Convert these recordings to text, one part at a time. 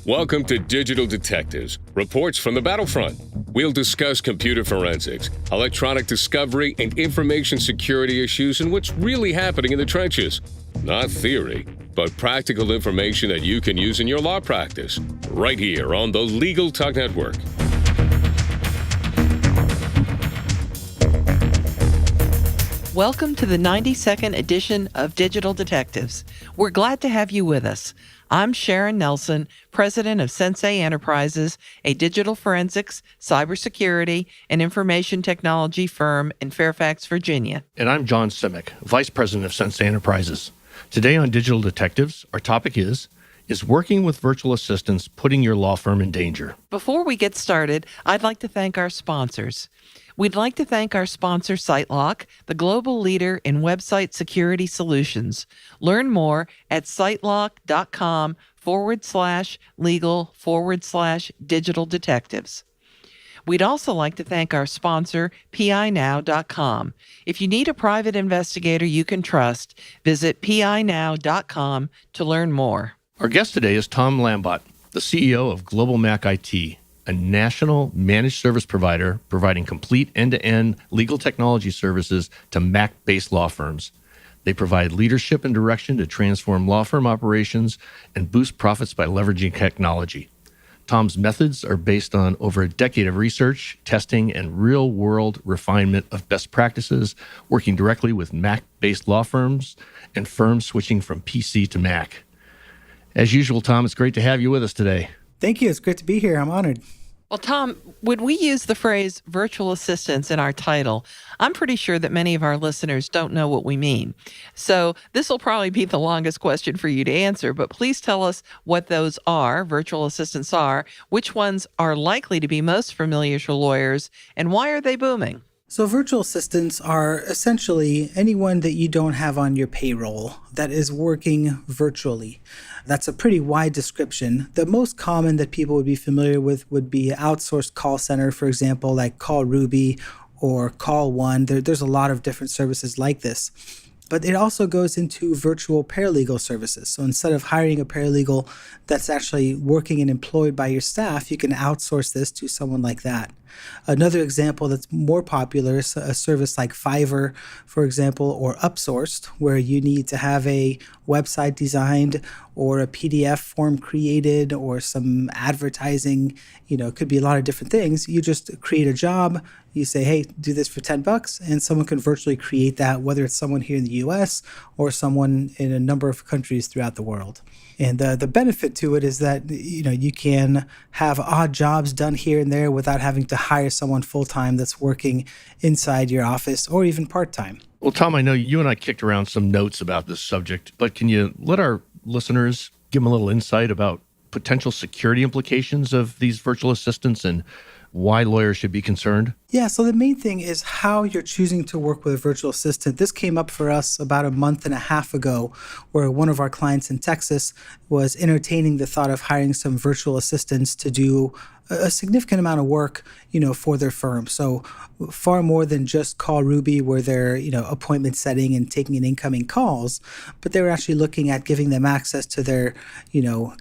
Welcome to Digital Detectives, reports from the battlefront. We'll discuss computer forensics, electronic discovery, and information security issues and what's really happening in the trenches. Not theory, but practical information that you can use in your law practice. Right here on the Legal Talk Network. Welcome to the 92nd edition of Digital Detectives. We're glad to have you with us. I'm Sharon Nelson, president of Sensei Enterprises, a digital forensics, cybersecurity, and information technology firm in Fairfax, Virginia. And I'm John Simek, vice president of Sensei Enterprises. Today on Digital Detectives, our topic is working with virtual assistants putting your law firm in danger? Before we get started, I'd like to thank our sponsors. We'd like to thank our sponsor, SiteLock, the global leader in website security solutions. Learn more at sitelock.com/legal/digital detectives. We'd also like to thank our sponsor, PINow.com. If you need a private investigator you can trust, visit PINow.com to learn more. Our guest today is Tom Lambotte, the CEO of GlobalMac IT, a national managed service provider providing complete end-to-end legal technology services to Mac-based law firms. They provide leadership and direction to transform law firm operations and boost profits by leveraging technology. Tom's methods are based on over a decade of research, testing, and real-world refinement of best practices, working directly with Mac-based law firms and firms switching from PC to Mac. As usual, Tom, it's great to have you with us today. Thank you. It's great to be here. I'm honored. Well, Tom, when we use the phrase virtual assistants in our title, I'm pretty sure that many of our listeners don't know what we mean. So this will probably be the longest question for you to answer, but please tell us what those are, virtual assistants are, which ones are likely to be most familiar to lawyers, and why are they booming? So virtual assistants are essentially anyone that you don't have on your payroll that is working virtually. That's a pretty wide description. The most common that people would be familiar with would be outsourced call center, for example, like Call Ruby or Call One. There's a lot of different services like this. But it also goes into virtual paralegal services. So instead of hiring a paralegal that's actually working and employed by your staff, you can outsource this to someone like that. Another example that's more popular is a service like Fiverr, for example, or Upsourced, where you need to have a website designed or a PDF form created or some advertising. It could be a lot of different things. You just create a job. You say, hey, do this for $10, and someone can virtually create that, whether it's someone here in the US or someone in a number of countries throughout the world. And the benefit to it is that you can have odd jobs done here and there without having to hire someone full-time that's working inside your office or even part-time. Well, Tom, I know you and I kicked around some notes about this subject, but can you let our listeners give them a little insight about potential security implications of these virtual assistants and why lawyers should be concerned? Yeah, so the main thing is how you're choosing to work with a virtual assistant. This came up for us about a month and a half ago, where one of our clients in Texas was entertaining the thought of hiring some virtual assistants to do a significant amount of work, for their firm. So far more than just Call Ruby, where they're, appointment setting and taking in incoming calls, but they were actually looking at giving them access to their,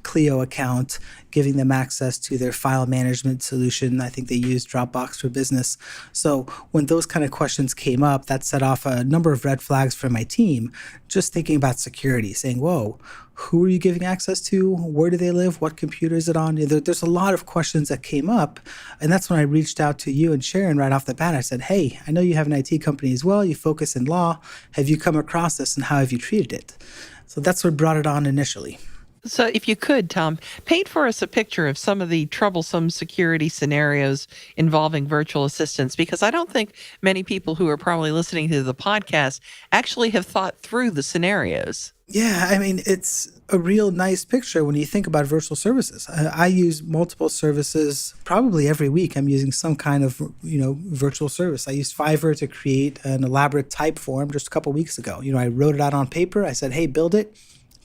Clio account, giving them access to their file management solution. I think they use Dropbox for Business. So when those kind of questions came up, that set off a number of red flags for my team, just thinking about security, saying, whoa, who are you giving access to? Where do they live? What computer is it on? There's a lot of questions that came up. And that's when I reached out to you and Sharon right off the bat. I said, hey, I know you have an IT company as well. You focus in law. Have you come across this and how have you treated it? So that's what brought it on initially. So if you could, Tom, paint for us a picture of some of the troublesome security scenarios involving virtual assistants, because I don't think many people who are probably listening to the podcast actually have thought through the scenarios. Yeah, it's a real nice picture when you think about virtual services. I use multiple services probably every week. I'm using some kind of, virtual service. I used Fiverr to create an elaborate type form just a couple weeks ago. I wrote it out on paper. I said, hey, build it.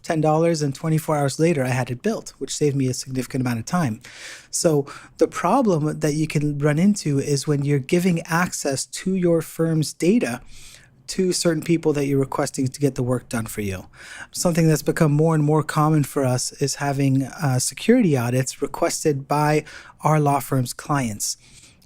$10, and 24 hours later, I had it built, which saved me a significant amount of time. So the problem that you can run into is when you're giving access to your firm's data to certain people that you're requesting to get the work done for you. Something that's become more and more common for us is having security audits requested by our law firm's clients,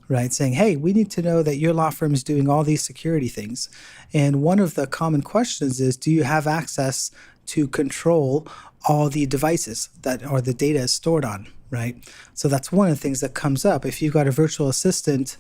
right? Saying, hey, we need to know that your law firm is doing all these security things. And one of the common questions is, do you have access to control all the devices that or the data is stored on, right? So that's one of the things that comes up. If you've got a virtual assistant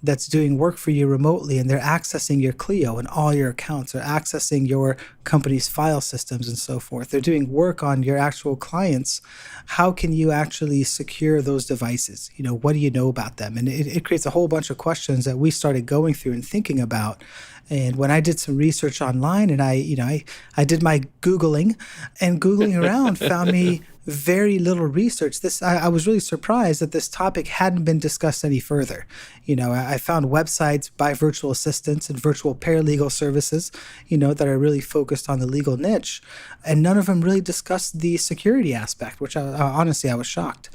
that's doing work for you remotely and they're accessing your Clio and all your accounts, or accessing your company's file systems and so forth, they're doing work on your actual clients, how can you actually secure those devices? What do you know about them? And it creates a whole bunch of questions that we started going through and thinking about. And when I did some research online and I did my Googling, and Googling around found me very little research. I was really surprised that this topic hadn't been discussed any further. I found websites by virtual assistants and virtual paralegal services, that are really focused on the legal niche, and none of them really discussed the security aspect, which honestly I was shocked.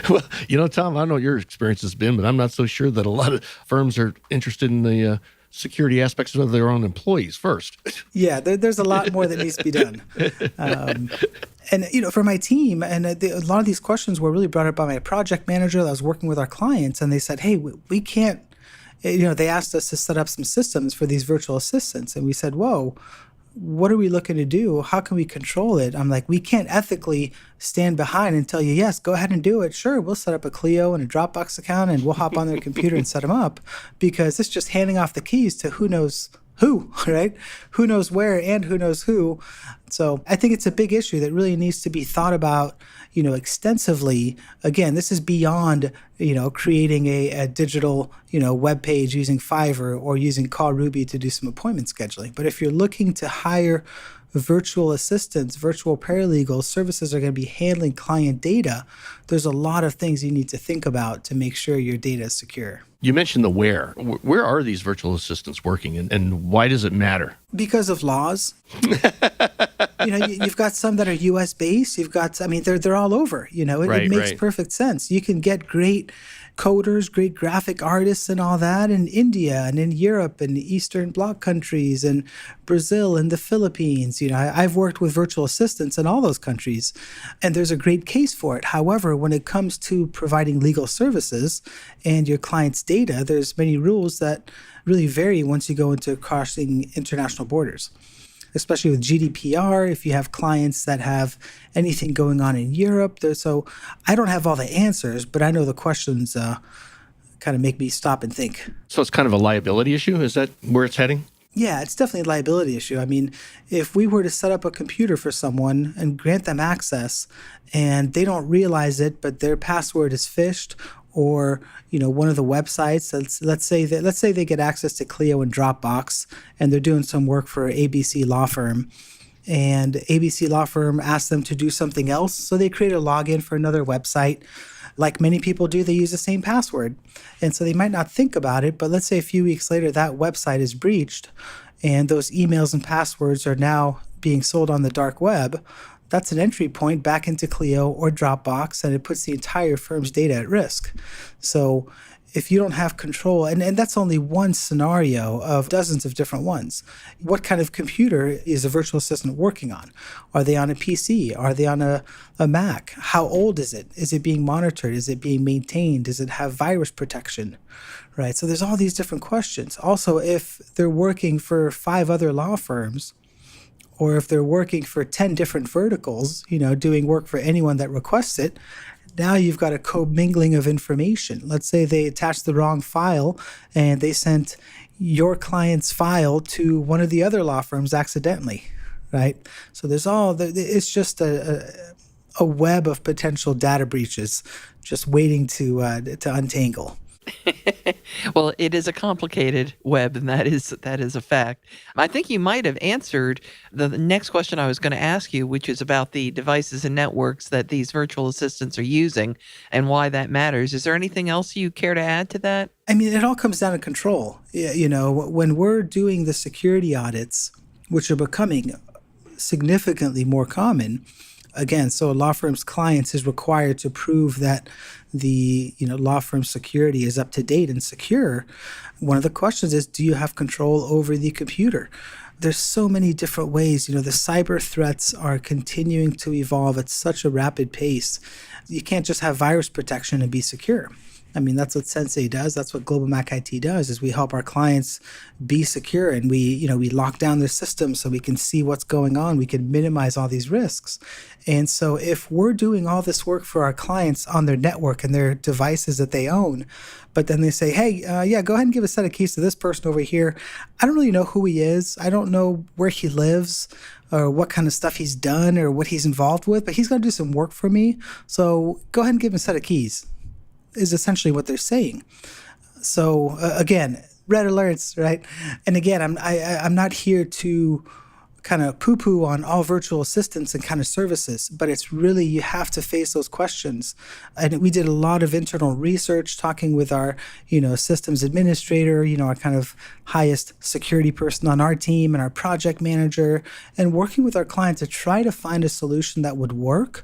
Well, Tom, I don't know what your experience has been, but I'm not so sure that a lot of firms are interested in the security aspects of their own employees first. Yeah, there's a lot more that needs to be done. And, for my team, and a lot of these questions were really brought up by my project manager that was working with our clients, and they said, hey, we can't, they asked us to set up some systems for these virtual assistants, and we said, whoa, what are we looking to do? How can we control it? I'm like, we can't ethically stand behind and tell you, yes, go ahead and do it. Sure, we'll set up a Clio and a Dropbox account and we'll hop on their computer and set them up, because it's just handing off the keys to who knows who, right? Who knows where and who knows who. So I think it's a big issue that really needs to be thought about, extensively. Again, this is beyond, creating a digital, web page using Fiverr or using Call Ruby to do some appointment scheduling. But if you're looking to hire virtual assistants, virtual paralegals, services are going to be handling client data, there's a lot of things you need to think about to make sure your data is secure. You mentioned the where. Where are these virtual assistants working, and why does it matter? Because of laws. You've got some that are U.S. based. You've got, they're all over. It makes perfect sense. You can get great coders, great graphic artists and all that in India and in Europe and Eastern Bloc countries and Brazil and the Philippines. I've worked with virtual assistants in all those countries, and there's a great case for it. However, when it comes to providing legal services and your client's data, there's many rules that really vary once you go into crossing international borders. Especially with GDPR, if you have clients that have anything going on in Europe. So I don't have all the answers, but I know the questions kind of make me stop and think. So it's kind of a liability issue? Is that where it's heading? Yeah, it's definitely a liability issue. If we were to set up a computer for someone and grant them access and they don't realize it, but their password is phished, or one of the websites, let's say they get access to Clio and Dropbox and they're doing some work for ABC law firm, and ABC law firm asks them to do something else, so they create a login for another website. Like many people do, they use the same password, and so they might not think about it, but let's say a few weeks later that website is breached and those emails and passwords are now being sold on the dark web. That's an entry point back into Clio or Dropbox, and it puts the entire firm's data at risk. So if you don't have control, and that's only one scenario of dozens of different ones. What kind of computer is a virtual assistant working on? Are they on a PC? Are they on a Mac? How old is it? Is it being monitored? Is it being maintained? Does it have virus protection? Right? So there's all these different questions. Also, if they're working for 5 other law firms, or if they're working for 10 different verticals, doing work for anyone that requests it, now you've got a commingling of information. Let's say they attached the wrong file and they sent your client's file to one of the other law firms accidentally, right? So it's just a web of potential data breaches just waiting to untangle. Well, it is a complicated web, and that is a fact. I think you might have answered the next question I was going to ask you, which is about the devices and networks that these virtual assistants are using and why that matters. Is there anything else you care to add to that? It all comes down to control. When we're doing the security audits, which are becoming significantly more common, Again, so a law firm's clients is required to prove that the law firm's security is up to date and secure. One of the questions is, do you have control over the computer? There's so many different ways. The cyber threats are continuing to evolve at such a rapid pace. You can't just have virus protection and be secure. I mean, that's what Sensei does. That's what GlobalMac IT does, is we help our clients be secure, and we lock down their systems so we can see what's going on. We can minimize all these risks. And so if we're doing all this work for our clients on their network and their devices that they own, but then they say, hey, go ahead and give a set of keys to this person over here. I don't really know who he is. I don't know where he lives or what kind of stuff he's done or what he's involved with, but he's going to do some work for me. So go ahead and give him a set of keys, is essentially what they're saying. So again, red alerts, right? And again, I'm not here to kind of poo-poo on all virtual assistants and kind of services, but it's really, you have to face those questions. And we did a lot of internal research, talking with our, systems administrator, our kind of highest security person on our team, and our project manager, and working with our client to try to find a solution that would work.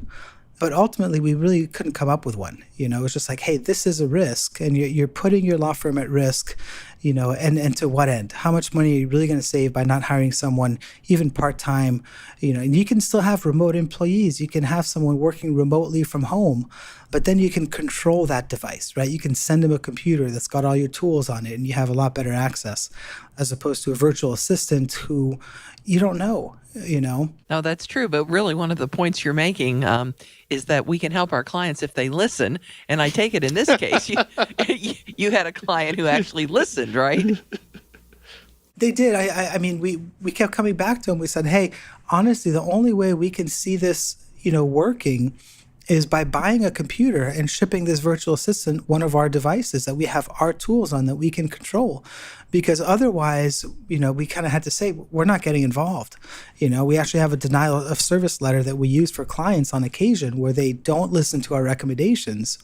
But ultimately, we really couldn't come up with one. It was just like, hey, this is a risk, and you're putting your law firm at risk, and to what end? How much money are you really going to save by not hiring someone, even part-time? And you can still have remote employees. You can have someone working remotely from home, but then you can control that device, right? You can send them a computer that's got all your tools on it, and you have a lot better access, as opposed to a virtual assistant who you don't know. No, that's true. But really, one of the points you're making is that we can help our clients if they listen. And I take it in this case, you had a client who actually listened, right? They did. I mean, we kept coming back to them. We said, hey, honestly, the only way we can see this, working is by buying a computer and shipping this virtual assistant one of our devices that we have our tools on that we can control. Because otherwise, we kind of had to say, we're not getting involved. We actually have a denial of service letter that we use for clients on occasion where they don't listen to our recommendations.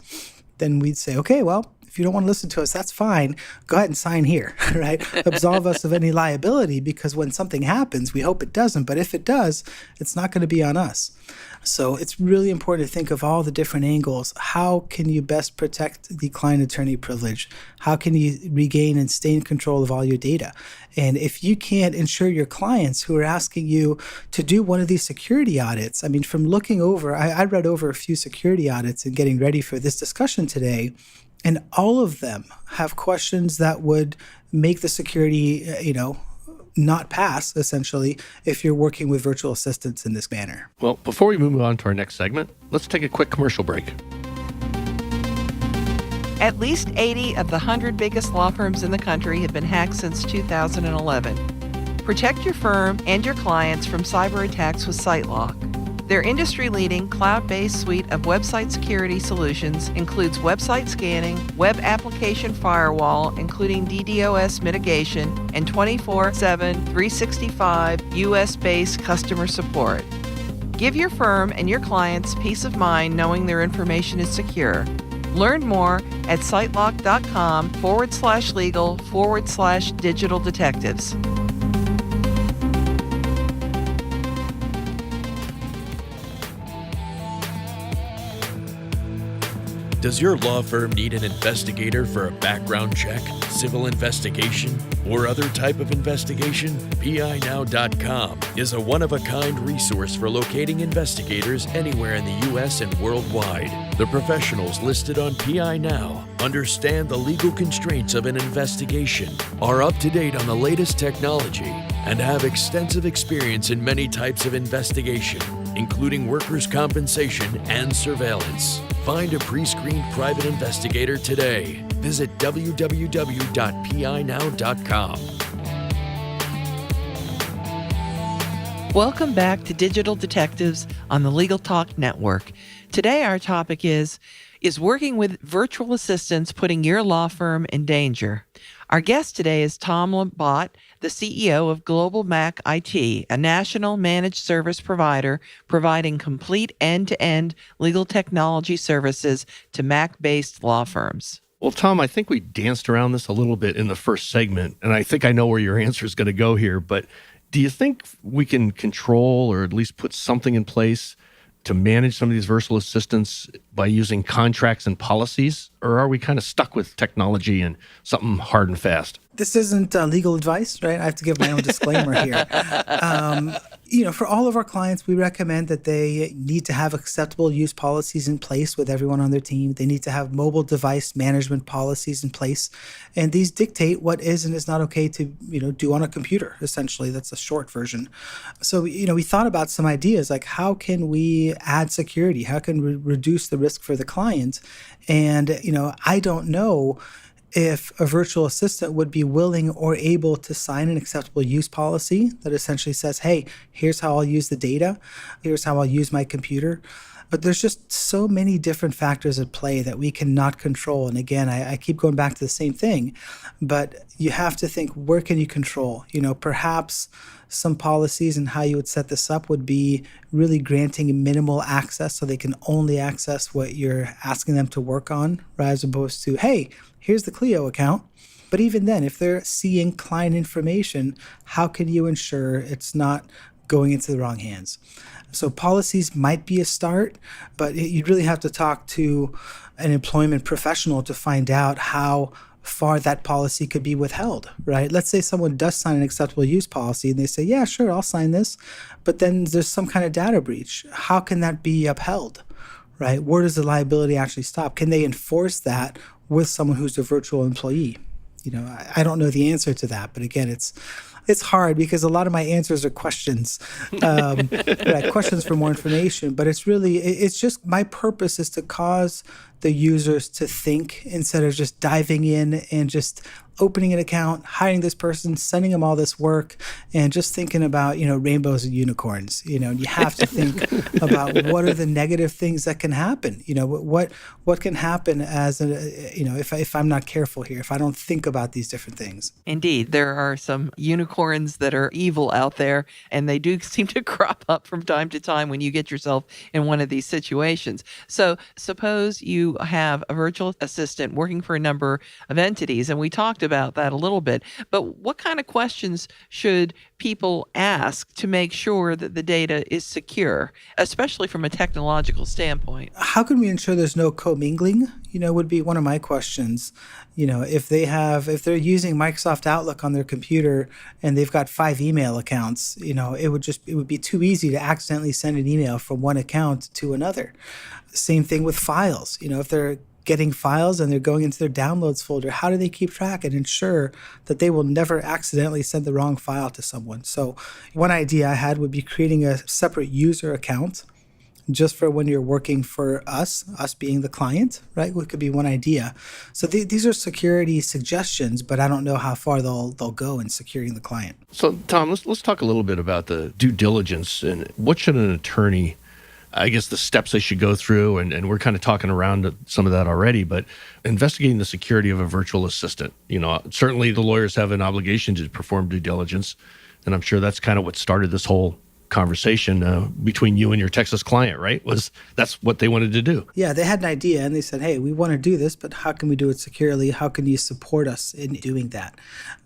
Then we'd say, okay, well, if you don't want to listen to us, that's fine. Go ahead and sign here, right? Absolve us of any liability, because when something happens, we hope it doesn't. But if it does, it's not going to be on us. So it's really important to think of all the different angles. How can you best protect the client attorney privilege? How can you regain and stay in control of all your data? And if you can't ensure your clients who are asking you to do one of these security audits, I mean, from looking over, I read over a few security audits and getting ready for this discussion today, and all of them have questions that would make the security, not pass, essentially, if you're working with virtual assistants in this manner. Well, before we move on to our next segment, let's take a quick commercial break. At least 80 of the 100 biggest law firms in the country have been hacked since 2011. Protect your firm and your clients from cyber attacks with SiteLock. Their industry-leading cloud-based suite of website security solutions includes website scanning, web application firewall, including DDoS mitigation, and 24/7, 365 US-based customer support. Give your firm and your clients peace of mind knowing their information is secure. Learn more at sitelock.com/legal/digital detectives. Does your law firm need an investigator for a background check, civil investigation, or other type of investigation? PINow.com is a one-of-a-kind resource for locating investigators anywhere in the U.S. and worldwide. The professionals listed on PI Now understand the legal constraints of an investigation, are up to date on the latest technology, and have extensive experience in many types of investigation, including workers' compensation and surveillance. Find a pre-screened private investigator today. Visit www.pinow.com. Welcome back to Digital Detectives on the Legal Talk Network. Today our topic is working with virtual assistants putting your law firm in danger? Our guest today is Tom Lambotte, the CEO of GlobalMac IT, a national managed service provider providing complete end-to-end legal technology services to Mac-based law firms. Well, Tom, I think we danced around this a little bit in the first segment, and I think I know where your answer is going to go here, but do you think we can control or at least put something in place to manage some of these virtual assistants by using contracts and policies? Or are we kind of stuck with technology and something hard and fast? This isn't legal advice, right? I have to give my own disclaimer here. For all of our clients, we recommend that they need to have acceptable use policies in place with everyone on their team. They need to have mobile device management policies in place. And these dictate what is and is not okay to, do on a computer, essentially. That's a short version. So, we thought about some ideas like how can we add security? How can we reduce the risk for the client? And, I don't know if a virtual assistant would be willing or able to sign an acceptable use policy that essentially says, hey, here's how I'll use the data, here's how I'll use my computer. But there's just so many different factors at play that we cannot control. And again, I keep going back to the same thing, but you have to think, where can you control? Perhaps some policies and how you would set this up would be really granting minimal access so they can only access what you're asking them to work on, right? As opposed to, hey, here's the Clio account. But even then, if they're seeing client information, how can you ensure it's not going into the wrong hands? So policies might be a start, but you'd really have to talk to an employment professional to find out how far that policy could be withheld, right? Let's say someone does sign an acceptable use policy and they say, yeah, sure, I'll sign this. But then there's some kind of data breach. How can that be upheld, right? Where does the liability actually stop? Can they enforce that with someone who's a virtual employee? I don't know the answer to that, but again, it's hard because a lot of my answers are questions, right? Questions for more information. But it's just my purpose is to cause the users to think instead of just diving in and just opening an account, hiring this person, sending them all this work, and just thinking about, rainbows and unicorns. You have to think about what are the negative things that can happen. What can happen as if I'm not careful here, if I don't think about these different things. Indeed, there are some unicorns that are evil out there, and they do seem to crop up from time to time when you get yourself in one of these situations. So suppose you have a virtual assistant working for a number of entities, and we talked about that a little bit, but what kind of questions should people ask to make sure that the data is secure, especially from a technological standpoint? How can we ensure there's no commingling? Would be one of my questions. If they're using Microsoft Outlook on their computer and they've got 5 email accounts, it would be too easy to accidentally send an email from one account to another. Same thing with files. If they're getting files and they're going into their downloads folder, how do they keep track and ensure that they will never accidentally send the wrong file to someone? So one idea I had would be creating a separate user account just for when you're working for us being the client, right? What could be one idea. So these are security suggestions, but I don't know how far they'll go in securing the client. So Tom, let's talk a little bit about the due diligence and what should an attorney, I guess the steps they should go through, and we're kind of talking around some of that already, but investigating the security of a virtual assistant. Certainly the lawyers have an obligation to perform due diligence, and I'm sure that's kind of what started this whole conversation between you and your Texas client, right? That's what they wanted to do. Yeah, they had an idea and they said, hey, we want to do this, but how can we do it securely? How can you support us in doing that?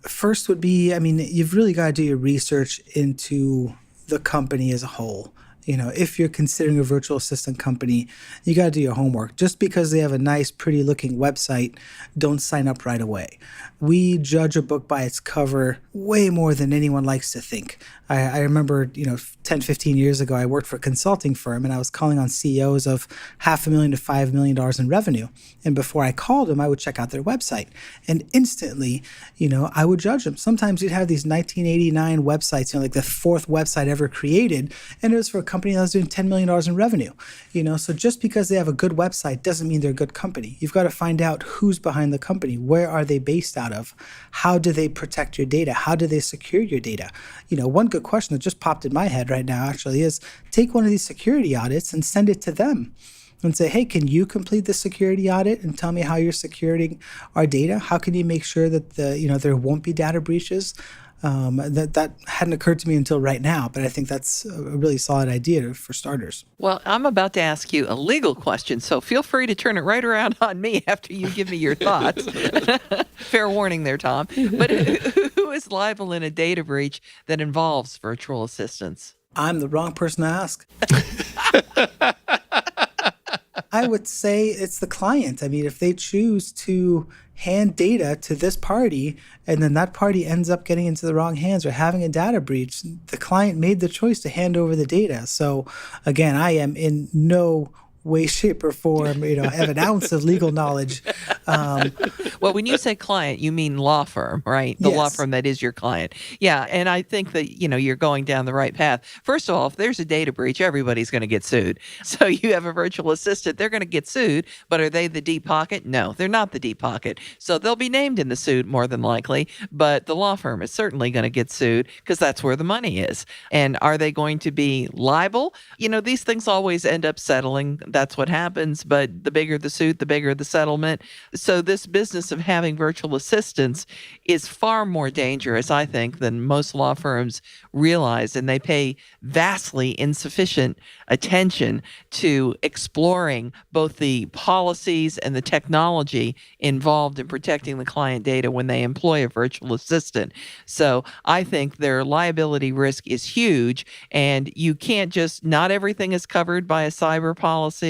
First would be, you've really got to do your research into the company as a whole. If you're considering a virtual assistant company, you got to do your homework. Just because they have a nice, pretty looking website, don't sign up right away. We judge a book by its cover way more than anyone likes to think. I remember, 10, 15 years ago, I worked for a consulting firm and I was calling on CEOs of $500,000 to $5 million in revenue. And before I called them, I would check out their website. And instantly, I would judge them. Sometimes you'd have these 1989 websites, like the 4th website ever created, and it was for a company that was doing $10 million in revenue. So just because they have a good website doesn't mean they're a good company. You've got to find out who's behind the company. Where are they based out of? How do they protect your data? How do they secure your data? One good question that just popped in my head right now actually is take one of these security audits and send it to them and say, hey, can you complete the security audit and tell me how you're securing our data? How can you make sure that there won't be data breaches? That hadn't occurred to me until right now, but I think that's a really solid idea for starters. Well, I'm about to ask you a legal question, so feel free to turn it right around on me after you give me your thoughts. Fair warning there, Tom. But who is liable in a data breach that involves virtual assistants? I'm the wrong person to ask. I would say it's the client. I mean, if they choose to hand data to this party and then that party ends up getting into the wrong hands or having a data breach, the client made the choice to hand over the data. So again, I am in no way, shape, or form, have an ounce of legal knowledge. Well, when you say client, you mean law firm, right? The law Yes. firm that is your client. Yeah, and I think that, you're going down the right path. First of all, if there's a data breach, everybody's going to get sued. So you have a virtual assistant, they're going to get sued, but are they the deep pocket? No, they're not the deep pocket. So they'll be named in the suit more than likely, but the law firm is certainly going to get sued because that's where the money is. And are they going to be liable? These things always end up settling. That's what happens, but the bigger the suit, the bigger the settlement. So this business of having virtual assistants is far more dangerous, I think, than most law firms realize, and they pay vastly insufficient attention to exploring both the policies and the technology involved in protecting the client data when they employ a virtual assistant. So I think their liability risk is huge, and you can't not everything is covered by a cyber policy,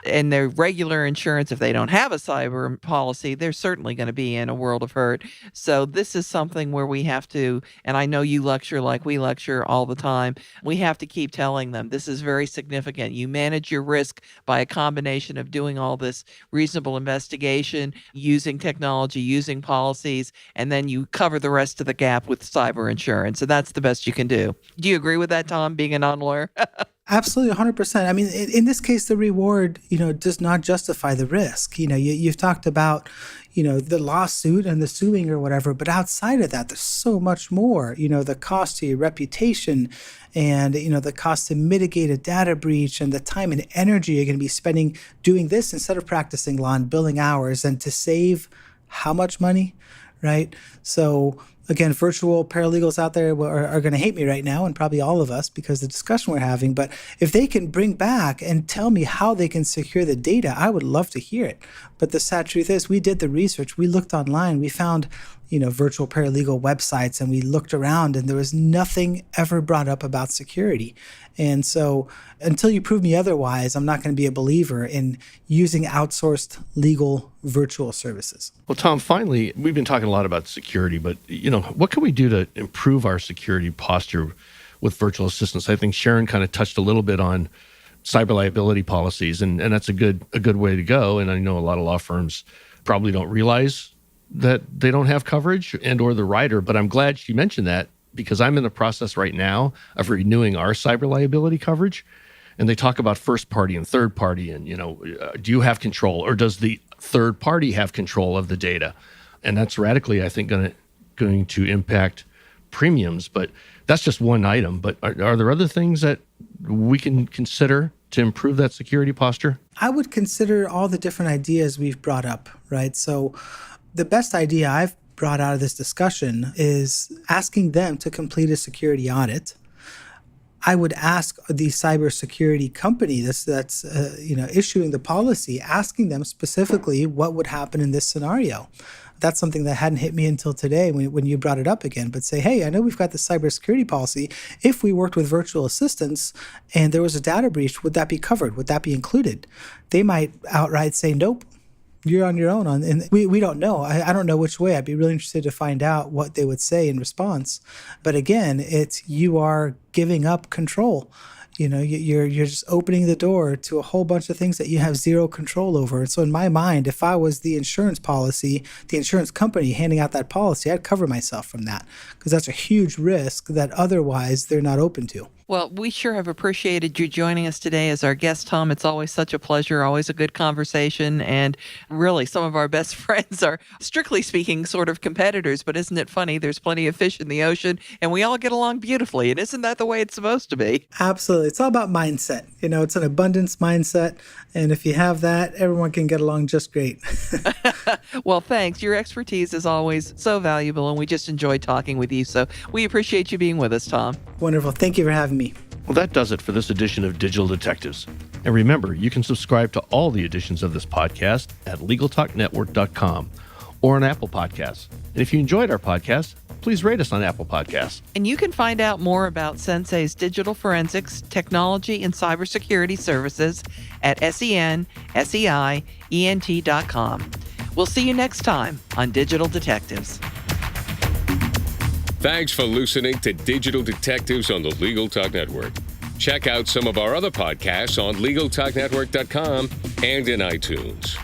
and their regular insurance, if they don't have a cyber policy, they're certainly going to be in a world of hurt. So this is something where we have to, and I know you lecture like we lecture all the time, we have to keep telling them this is very significant. You manage your risk by a combination of doing all this reasonable investigation, using technology, using policies, and then you cover the rest of the gap with cyber insurance. So that's the best you can do. Do you agree with that, Tom, being a non-lawyer? Absolutely, 100%. I mean, in this case, the reward, does not justify the risk. You've talked about, the lawsuit and the suing or whatever, but outside of that, there's so much more. The cost to your reputation and, the cost to mitigate a data breach and the time and energy you're going to be spending doing this instead of practicing law and billing hours, and to save how much money, right? So again, virtual paralegals out there are going to hate me right now, and probably all of us, because of the discussion we're having. But if they can bring back and tell me how they can secure the data, I would love to hear it. But the sad truth is, we did the research. We looked online. We found, virtual paralegal websites, and we looked around, and there was nothing ever brought up about security. And so until you prove me otherwise, I'm not going to be a believer in using outsourced legal virtual services. Well, Tom, finally, we've been talking a lot about security, but what can we do to improve our security posture with virtual assistants? I think Sharon kind of touched a little bit on cyber liability policies, and that's a good way to go. And I know a lot of law firms probably don't realize that they don't have coverage and or the rider, but I'm glad she mentioned that, because I'm in the process right now of renewing our cyber liability coverage. And they talk about first party and third party, and do you have control, or does the third party have control of the data? And that's radically, I think, going to impact premiums. But that's just one item. But are there other things that we can consider to improve that security posture? I would consider all the different ideas we've brought up, right? So the best idea I've brought out of this discussion is asking them to complete a security audit. I would ask the cybersecurity company that's issuing the policy, asking them specifically what would happen in this scenario. That's something that hadn't hit me until today when you brought it up again. But say, hey, I know we've got the cybersecurity policy. If we worked with virtual assistants and there was a data breach, would that be covered? Would that be included? They might outright say, nope. You're on your own. And we don't know. I don't know which way. I'd be really interested to find out what they would say in response. But again, it's you are giving up control. You're just opening the door to a whole bunch of things that you have zero control over. And so in my mind, if I was the insurance company handing out that policy, I'd cover myself from that, because that's a huge risk that otherwise they're not open to. Well, we sure have appreciated you joining us today as our guest, Tom. It's always such a pleasure, always a good conversation. And really, some of our best friends are, strictly speaking, sort of competitors. But isn't it funny? There's plenty of fish in the ocean, and we all get along beautifully. And isn't that the way it's supposed to be? Absolutely. It's all about mindset. It's an abundance mindset. And if you have that, everyone can get along just great. Well, thanks. Your expertise is always so valuable, and we just enjoyed talking with you. So we appreciate you being with us, Tom. Wonderful. Thank you for having me. Well, that does it for this edition of Digital Detectives. And remember, you can subscribe to all the editions of this podcast at LegalTalkNetwork.com or on Apple Podcasts. And if you enjoyed our podcast, please rate us on Apple Podcasts. And you can find out more about Sensei's digital forensics, technology, and cybersecurity services at senseient.com. We'll see you next time on Digital Detectives. Thanks for listening to Digital Detectives on the Legal Talk Network. Check out some of our other podcasts on LegalTalkNetwork.com and in iTunes.